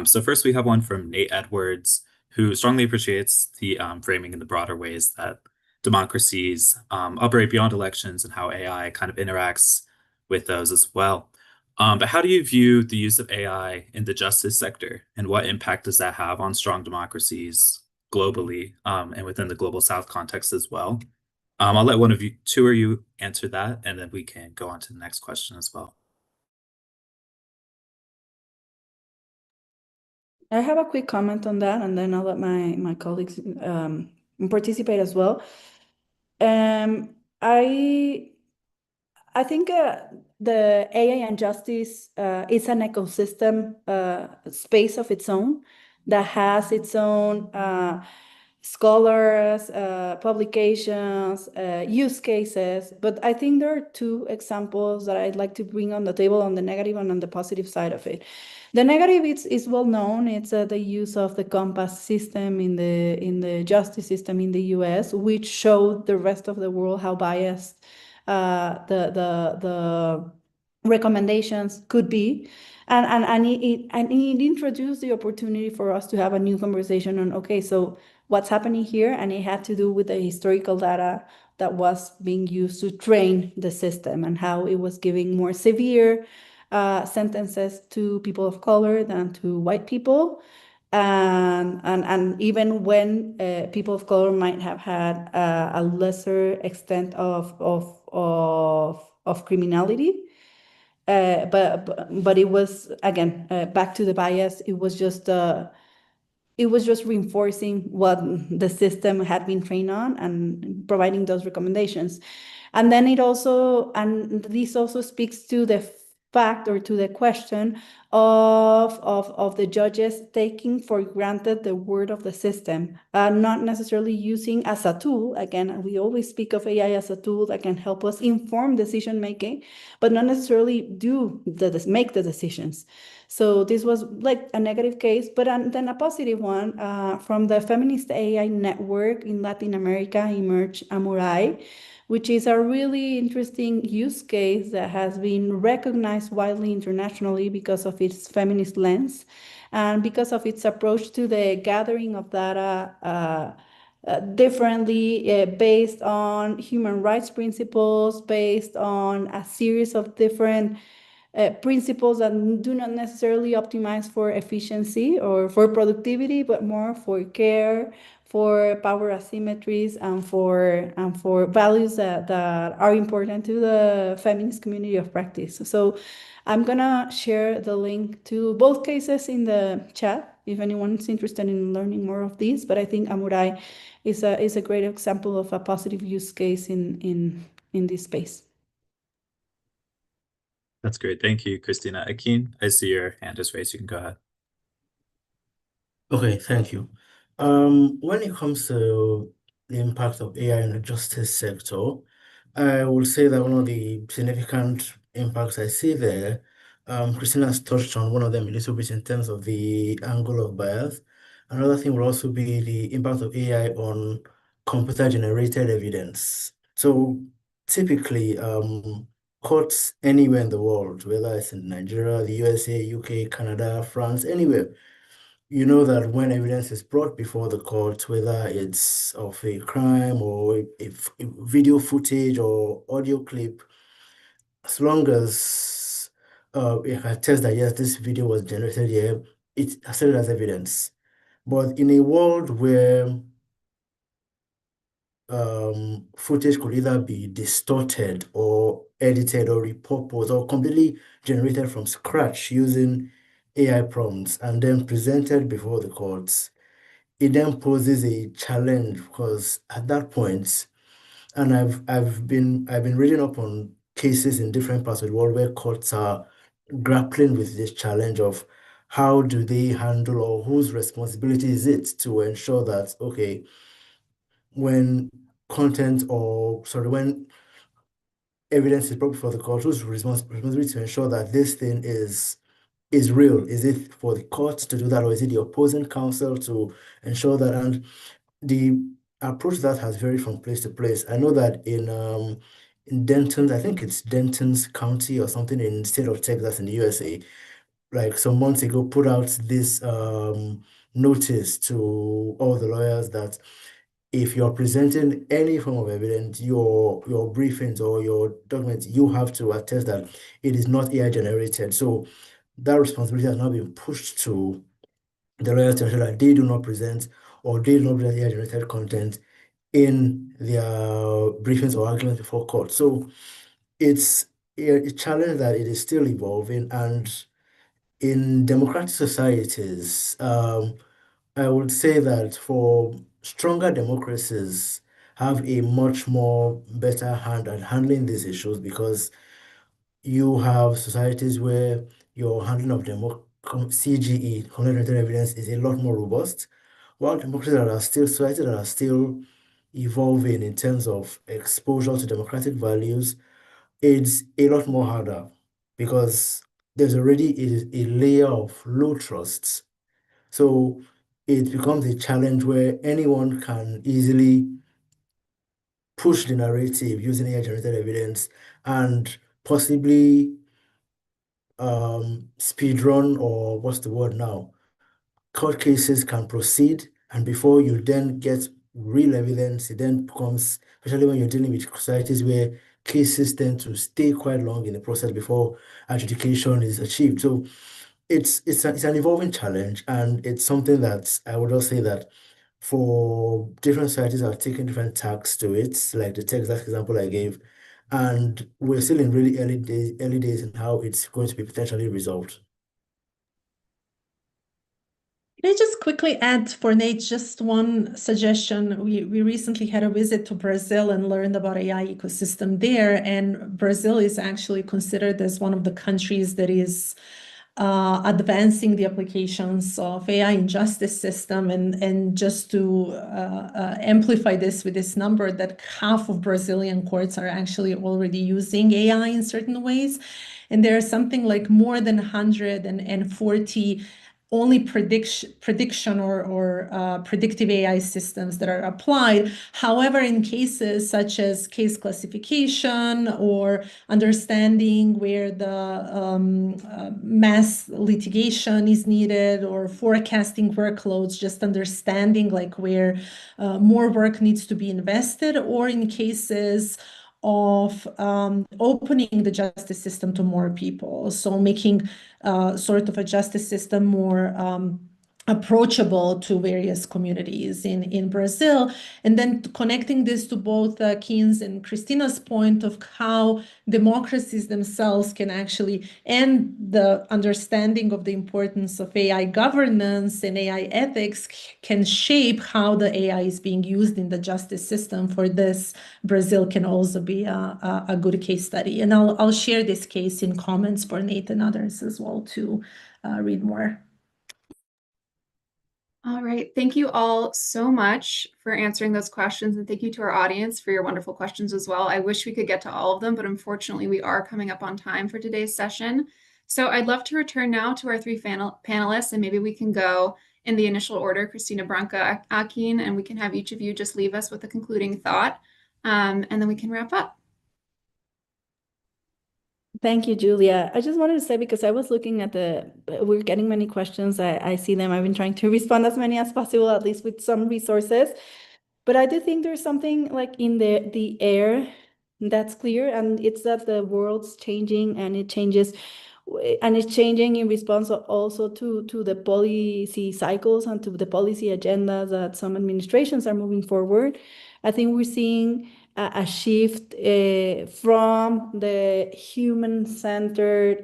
So first we have one from Nate Edwards, who strongly appreciates the framing in the broader ways that democracies operate beyond elections and how AI kind of interacts with those as well. But how do you view the use of AI in the justice sector, and what impact does that have on strong democracies globally and within the Global South context as well? I'll let one of you, two of you, answer that, and then we can go on to the next question as well. I have a quick comment on that, and then I'll let my colleagues participate as well. I think the AI and justice is an ecosystem space of its own that has its own scholars, publications, use cases. But I think there are two examples that I'd like to bring on the table, on the negative and on the positive side of it. The negative is well known. It's the use of the compass system in the justice system in the US, which showed the rest of the world how biased the recommendations could be. And it introduced the opportunity for us to have a new conversation on, okay, so what's happening here? And it had to do with the historical data that was being used to train the system and how it was giving more severe sentences to people of color than to white people. And even when people of color might have had a lesser extent of criminality, but it was again back to the bias. It was just reinforcing what the system had been trained on and providing those recommendations. And then this also speaks to the fact, or to the question of the judges taking for granted the word of the system, not necessarily using as a tool. Again, we always speak of AI as a tool that can help us inform decision making, but not necessarily make the decisions. So this was like a negative case, but then a positive one from the Feminist AI Network in Latin America emerged RAI, which is a really interesting use case that has been recognized widely internationally because of its feminist lens and because of its approach to the gathering of data differently, based on human rights principles, based on a series of different principles that do not necessarily optimize for efficiency or for productivity, but more for care, for power asymmetries, and for values that are important to the feminist community of practice. So I'm gonna share the link to both cases in the chat if anyone's interested in learning more of these. But I think Amurai is a great example of a positive use case in this space. That's great. Thank you, Christina. Akin, I see your hand is raised. You can go ahead. Okay, thank you. When it comes to the impact of AI in the justice sector, I would say that one of the significant impacts I see there, Christina has touched on one of them a little bit in terms of the angle of bias. Another thing will also be the impact of AI on computer-generated evidence. So typically, courts anywhere in the world, whether it's in Nigeria, the USA, UK, Canada, France, anywhere, you know that when evidence is brought before the court, whether it's of a crime or if video footage or audio clip, as long as it can attest that yes, this video was generated here, it's accepted as evidence. But in a world where footage could either be distorted or edited or repurposed or completely generated from scratch using AI prompts and then presented before the courts, it then poses a challenge because at that point, and I've been reading up on cases in different parts of the world where courts are grappling with this challenge of how do they handle, or whose responsibility is it to ensure that, okay, when content, or sorry, when evidence is brought before the court, whose responsibility to ensure that this thing is real? Is it for the court to do that, or is it the opposing counsel to ensure that? And the approach that has varied from place to place. I know that in Denton, I think it's Denton's County or something in the state of Texas in the USA, like some months ago, put out this notice to all the lawyers that if you're presenting any form of evidence, your briefings or your documents, you have to attest that it is not AI generated. So that responsibility has now been pushed to the lawyers to ensure that they do not present, or they do not present AI generated content in their briefings or arguments before court. So it's a challenge that it is still evolving, and in democratic societies, I would say that for stronger democracies have a much more better hand at handling these issues because you have societies where your handling of CGE, community evidence, is a lot more robust, while democracies that are still societies that are still evolving in terms of exposure to democratic values, it's a lot more harder because there's already a layer of low trust. So it becomes a challenge where anyone can easily push the narrative using AI-generated evidence and possibly speed run, or what's the word now? Court cases can proceed, and before you then get real evidence, it then becomes, especially when you're dealing with societies where cases tend to stay quite long in the process before adjudication is achieved. So it's an evolving challenge, and it's something that I would also say that for different societies are taking different tacks to it, like the Texas example I gave, and we're still in really early days in how it's going to be potentially resolved. Can I just quickly add for Nate just one suggestion? We recently had a visit to Brazil and learned about AI ecosystem there, and Brazil is actually considered as one of the countries that is advancing the applications of AI in justice system, and just to amplify this with this number that half of Brazilian courts are actually already using AI in certain ways, and there are something like more than 140 only prediction or predictive AI systems that are applied. However, in cases such as case classification or understanding where the mass litigation is needed, or forecasting workloads, just understanding like where more work needs to be invested, or in cases of opening the justice system to more people. So making sort of a justice system more approachable to various communities in Brazil. And then connecting this to both Keen's and Christina's point of how democracies themselves can actually, and the understanding of the importance of AI governance and AI ethics can shape how the AI is being used in the justice system. For this, Brazil can also be a good case study. And I'll share this case in comments for Nate and others as well to read more. All right. Thank you all so much for answering those questions. And thank you to our audience for your wonderful questions as well. I wish we could get to all of them, but unfortunately we are coming up on time for today's session. So I'd love to return now to our three panelists, and maybe we can go in the initial order: Christina, Branka, Akin, and we can have each of you just leave us with a concluding thought, and then we can wrap up. Thank you, Julia. I just wanted to say, because I was looking at we're getting many questions. I see them. I've been trying to respond as many as possible, at least with some resources. But I do think there's something like in the air that's clear, and it's that the world's changing, and it changes, and it's changing in response also to the policy cycles and to the policy agendas that some administrations are moving forward. I think we're seeing a shift from the human-centered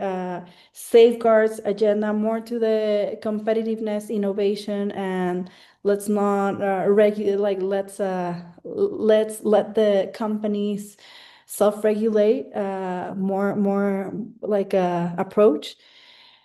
safeguards agenda more to the competitiveness, innovation, and let's not regulate. Like let's let the companies self-regulate more like a approach.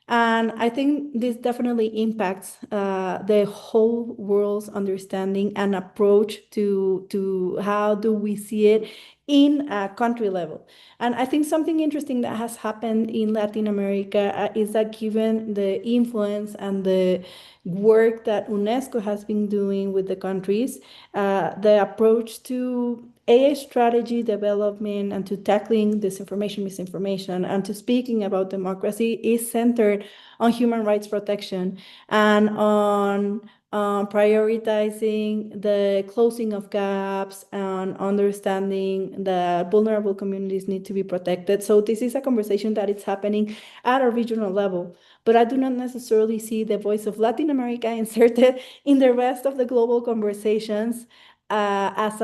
And I think this definitely impacts the whole world's understanding and approach to how do we see it in a country level. And I think something interesting that has happened in Latin America is that given the influence and the work that UNESCO has been doing with the countries, the approach to AI strategy development and to tackling disinformation, misinformation, and to speaking about democracy is centered on human rights protection and on prioritizing the closing of gaps and understanding that vulnerable communities need to be protected. So this is a conversation that is happening at a regional level, but I do not necessarily see the voice of Latin America inserted in the rest of the global conversations as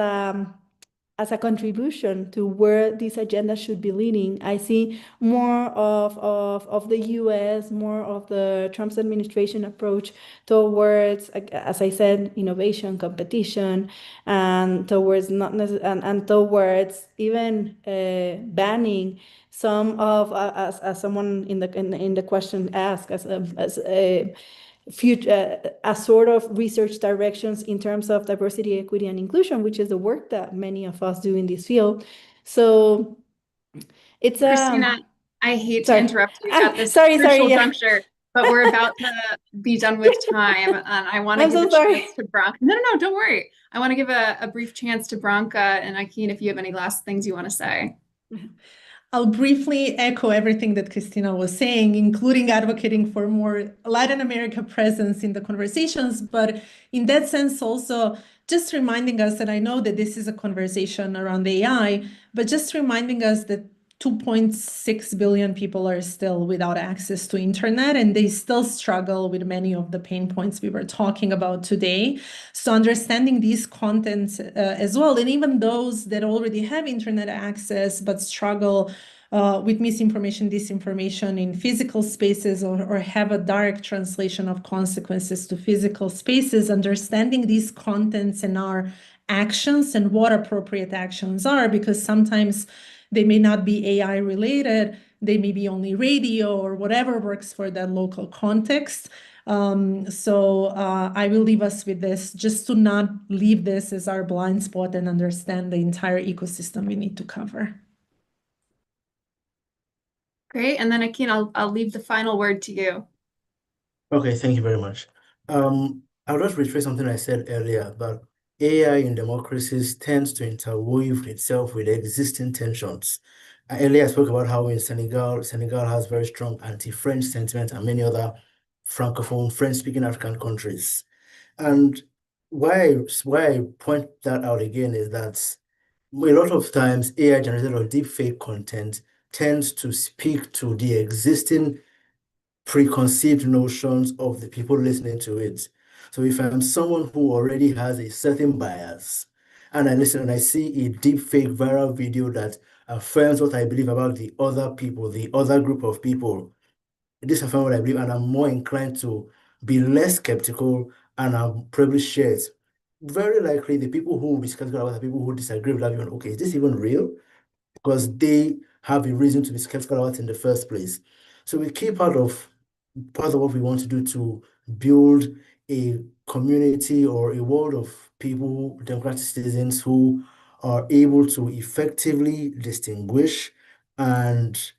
as a contribution to where this agenda should be leaning. I see more of the US, more of the Trump's administration approach towards, as I said, innovation, competition, and towards and towards even banning some of, as someone in the question asked, as a future, a sort of research directions in terms of diversity, equity, and inclusion, which is the work that many of us do in this field. So it's Christina, I hate to sorry. interrupt you at this Sorry, crucial yeah. juncture, but we're about to be done with time, and I want to I'm give so a sorry. chance to Bronca. No, don't worry. I want to give a brief chance to Bronca and Akeen if you have any last things you want to say. I'll briefly echo everything that Christina was saying, including advocating for more Latin America presence in the conversations. But in that sense, also just reminding us, and I know that this is a conversation around AI, but just reminding us that 2.6 billion people are still without access to internet, and they still struggle with many of the pain points we were talking about today. So understanding these contents as well, and even those that already have internet access but struggle with misinformation, disinformation in physical spaces, or have a direct translation of consequences to physical spaces, understanding these contents and our actions and what appropriate actions are, because sometimes they may not be AI related, they may be only radio or whatever works for that local context. So I will leave us with this, just to not leave this as our blind spot and understand the entire ecosystem we need to cover. Great. And then Akeen, I'll leave the final word to you. Okay, thank you very much. I'll just rephrase something I said earlier, but AI in democracies tends to interweave itself with existing tensions. Earlier, I spoke about how in Senegal has very strong anti-French sentiment and many other Francophone, French-speaking African countries. And why I point that out again is that a lot of times AI-generated or deepfake content tends to speak to the existing preconceived notions of the people listening to it. So if I'm someone who already has a certain bias and I listen and I see a deep fake viral video that affirms what I believe about the other people, the other group of people, this affirms what I believe, and I'm more inclined to be less skeptical and I'll probably share it. Very likely the people who will be skeptical about the people who disagree with that view, okay, is this even real? Because they have a reason to be skeptical about it in the first place. So a key part of what we want to do to build a community or a world of people, democratic citizens who are able to effectively distinguish and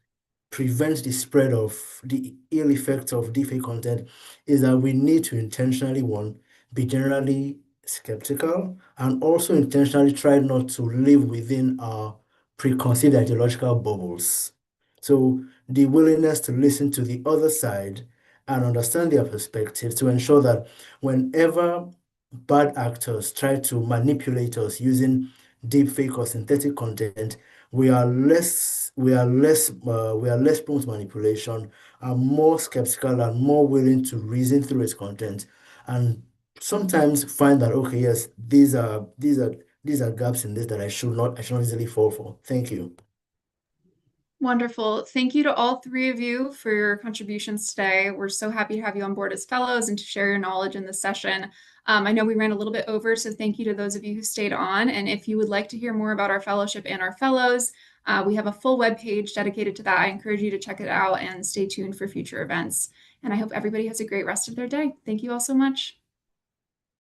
prevent the spread of the ill effects of deepfake content is that we need to intentionally, one, be generally skeptical and also intentionally try not to live within our preconceived ideological bubbles. So the willingness to listen to the other side and understand their perspective to ensure that whenever bad actors try to manipulate us using deepfake or synthetic content, we are less prone to manipulation, are more skeptical and more willing to reason through its content, and sometimes find that okay, yes, these are gaps in this that I should not easily fall for. Thank you. Wonderful. Thank you to all three of you for your contributions today. We're so happy to have you on board as fellows and to share your knowledge in this session. I know we ran a little bit over, so thank you to those of you who stayed on. And if you would like to hear more about our fellowship and our fellows, we have a full webpage dedicated to that. I encourage you to check it out and stay tuned for future events. And I hope everybody has a great rest of their day. Thank you all so much.